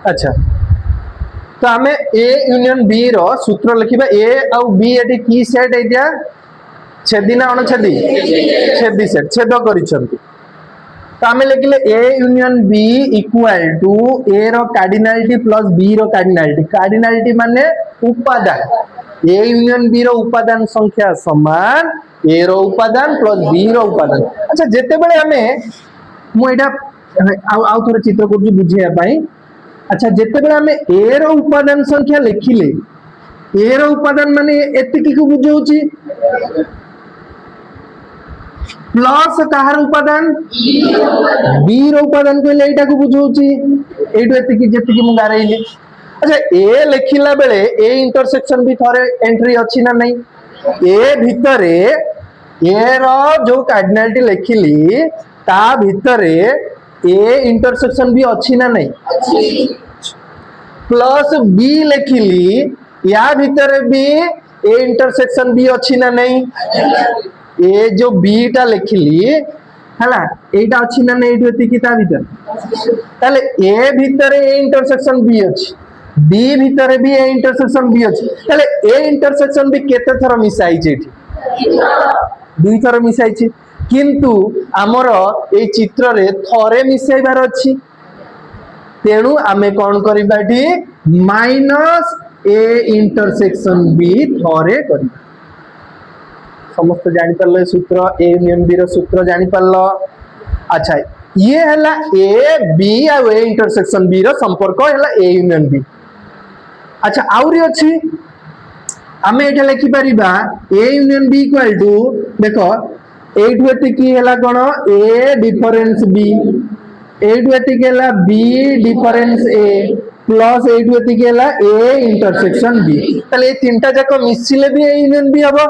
अच्छा तो आम ए यूनियन बी रो सूत्र लिखा ए आउ बी एटी की सेट है छेदी ना अणछेदी छेदी सेट छेद कर तो आम लिखले A union B equal to A रो कार्डिनालिटी प्लस बी रो कार्डिनालिटी कार्डिनालिटी माने उपादान ए यूनियन बी रो उपादान संख्या समान ए रो उपादान प्लस बी रो उपादान। अच्छा जेते बेले आमे मु एटा आउ थोड़े चित्र कर बुझे पाई। अच्छा जेते बेले आमे ए रो उपादान संख्या लिखिले ए रो उपादान माने एतिकी को बुझौची प्लस कहार उपादान बी रो उपादान कहले एटा को बुझौची एटु एतिकी जेतिकी मु गारेइली। अच्छा ए लिखिला बेले ए इंटरसेक्शन भी थोड़े एंट्री अछि ना नहीं ए भितरे ए रो जो कार्डिनलिटी लिखिली ता भितरे ए इंटरसेक्शन भी अछि ना नहीं प्लस बी लिखिली या भितरे भी ए इंटरसेक्शन भी अछि ना नहीं ए जो बी टा लिखिली हला एटा अछि ना नहीं एटु एतिकी ता भितर ताले ए भितरे ए इंटरसेक्शन बी अछि बी भितरे भी ए इंटरसेक्शन बी अछि ताले ए इंटरसेक्शन भी केते थर मिसाई छै दुई थर मिसाई छै किंतु आमर ए चित्र रे थरे मिसाइबार अछि तेणु आमे कोन करिबाटी माइनस ए इंटरसेक्शन बी थरे करिबा। समस्त जानि परले सूत्र ए यूनियन बी रो सूत्र जानि परलो। अच्छा ये हला ए बी आ ए इंटरसेक्शन बी रो संपर्क हला ए यूनियन बी। अच्छा आउरी अछि आमे एटा लिखि परिबा A union B equal to देखो एटु एतिकी हला कोन ए डिफरेंस बी एटु एतिकी हला बी डिफरेंस ए प्लस एटु एतिकी हला ए इंटरसेक्शन बी ताले ए तीनटा जाक मिसिले भी ए यूनियन बी हबो।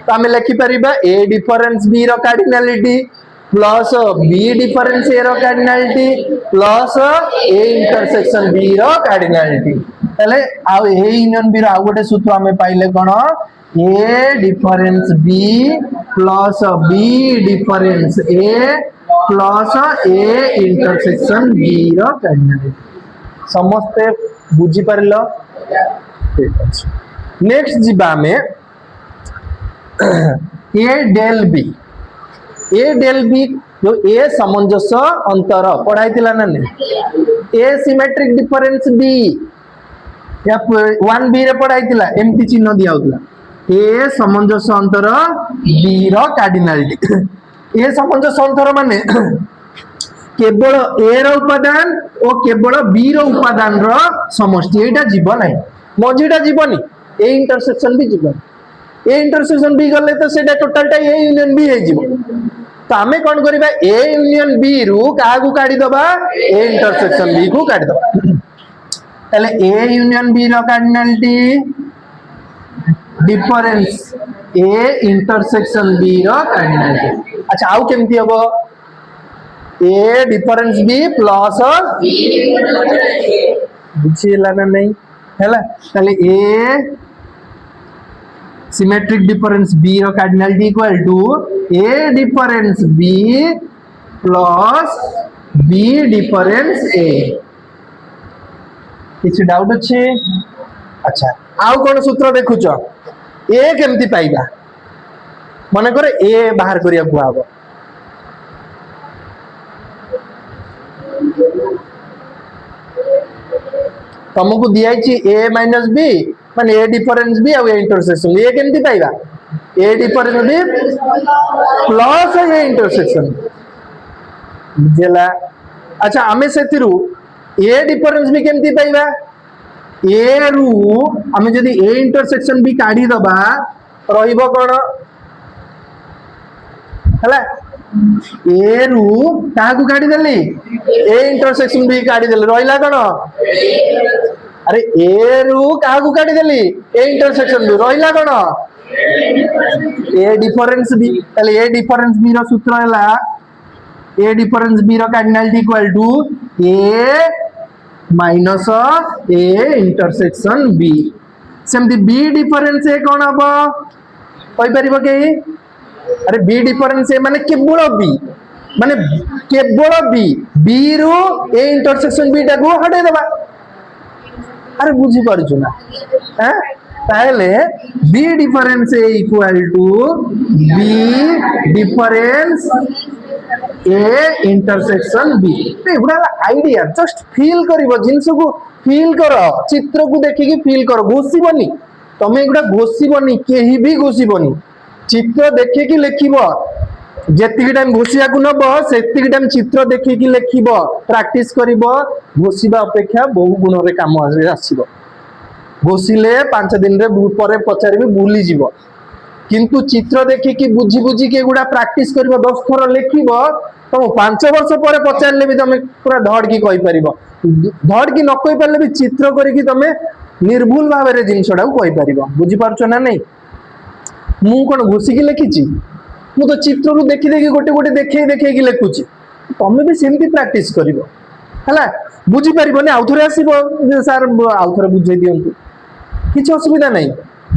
तो आमे लिखि परिबा ए डिफरेंस बी रो cardinality plus B difference A रो cardinality plus A intersection B रो कार्डिनलिटी ताले आ ए यूनियन बी रो आ गोटे सूत्र आमे पाइले कोन A difference B plus B difference A plus A intersection B रो कार्डिनलिटी। समस्ते बुझी परलो ठीक अछि। नेक्स्ट जिबा में ए डेल बी जो ए सामंजस्य अंतर पढ़ाई थिला ना नहीं ए सिमेट्रिक डिफरेंस बी या 1 बी रे पढ़ाई थिला एमती चिन्ह दिया होतला ए सामंजस्य अंतर बी रो कार्डिनलिटी ए सामंजस्य अंतर माने केवल ए रो उपादान और केवल बी रो उपादान रो समष्टि एटा जीव नाही मझीटा जीवनी ए इंटरसेक्शन भी जीव ए इंटरसेक्शन बी गले तो सेटा टोटलटा ए यूनियन बी हे जीव। तो आमे कोन करिबा ए यूनियन बी रु का को काढी दबा ए इंटरसेक्शन बी को काढी दबा ताले ए यूनियन बी रो cardinality difference A intersection B रो कार्डिनलिटी। अच्छा आउ केमती हबो ए डिफरेंस बी प्लस बुझिला ना नहीं हैला ताले ए सिमेट्रिक डिफरेंस बी रो cardinality equal to A difference B plus B difference A. किछ डाउट अछि? अच्छा आउ कोन सूत्र देखुछ ए केमती पाइबा माने करे ए बाहर करिया कुआबो तुमको दियाई ए माइनस बी माने ए डिफरेंस बी और ए इंटरसेक्शन ए केमती पाइबा A difference B plus A intersection बुझला। अच्छा आमे सेतिरु ए डिफरेंस बी केमती पाइबा ए रु आमे जदी ए इंटरसेक्शन बी काढी दबा रहिबो कोन हला ए रु काकू काढी देली ए इंटरसेक्शन बी काढी देली रहिला कोन अरे ए रु काकू काढी देली ए इंटरसेक्शन बी रहिला कोन ए डिफरेंस बी ताले ए डिफरेंस बी रो सूत्र हला ए डिफरेंस बी रो cardinality equal to A minus A intersection B सेमती बी डिफरेंस ए कोन हबो कहि परिबो के अरे बी डिफरेंस ए माने केवल बी माने केवल बी बी रु ए इंटरसेक्शन बी टा को हटे दबा আরে বুঝি পারছো না? হ্যাঁ, তাহলে B difference A equal to B difference A intersection B. এগুলা আইডিয়া, জস্ট ফিল করিব, জিনিসକୁ ফিল কর, চিত্রକୁ ଦେଖିକି ফিল কর, ঘোষিবনি তুমি, এগুলা ঘোষিবনি, কেহি भी ঘোষিবনি, চিত্র ଦେଖିକି লেখিব। যেতিকি টাইম ঘোষিয়াকু নব সেতিকি টাইম চিত্র ଦେଖିକି লেখিব, প্র্যাকটিস করিব। ঘোষিবা অপেক্ষা বহু গুণরে কাম আসিব। ঘোষিলে 5 দিନରେ পরে পচারিবি ভুলি ଯିବ, কিন্তু চিত্র ଦେଖିକି বুঝি বুঝিকি এগুলা প্র্যাকটিস করিব, 10 থর লেখিব, তুমি 5 বর্ষ পরে পচারিলে বি তুমি পুরা ধড়কি কই পারিব। ধড়কি ন কই পারলে বি চিত্র করিকি তুমি নির্ভুল ভাবে জিনিসটাও কই পারিব। বুঝি পারছো না নাই? মু কোন ঘোষিকি লেখিছি, মু তো চিত্রରୁ দেখি দেখি গোটে গোটে দেখেইকি লেখুছি। তুমি বি সেমতি প্র্যাকটিস করিব ହେଲା। বুঝি পারিবনি আউথরে আসিব যে স্যার আউথরে বুঝাই দিয়ন্তু, কিছু অসুবিধা নাই।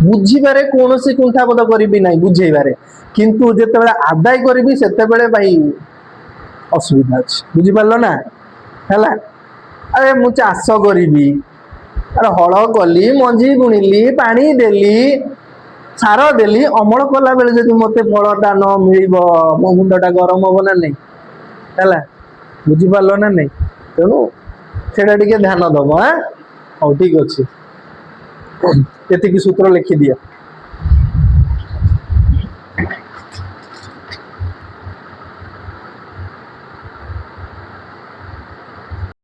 বুঝিবারে কৌনসি কুণ্ঠাবোধ করিবি নাই বুঝাইবারে, কিন্তু যেতেবেলে আদায় করিবি সেতেবেলে ভাই অসুবিধা আছে। বুঝি পারল না? ହେଲା। আরে মু চাষ করিবি, আরে হল কলি, মঞ্জি বুଣିলি, পানি দেলি, সার দেলি, অমল কলা বেলে যদি মতে ফলটা ন মিলিব মো মুন্ডটা গরম হব না নাই? ହେଲା। বুঝি পারল না নাই? তেଣୁ সেটা টিকে ধ্যান দব। হ্যাঁ, হଉ ঠিক ଅଛି, এতিকি সূত্র লিখি দিও।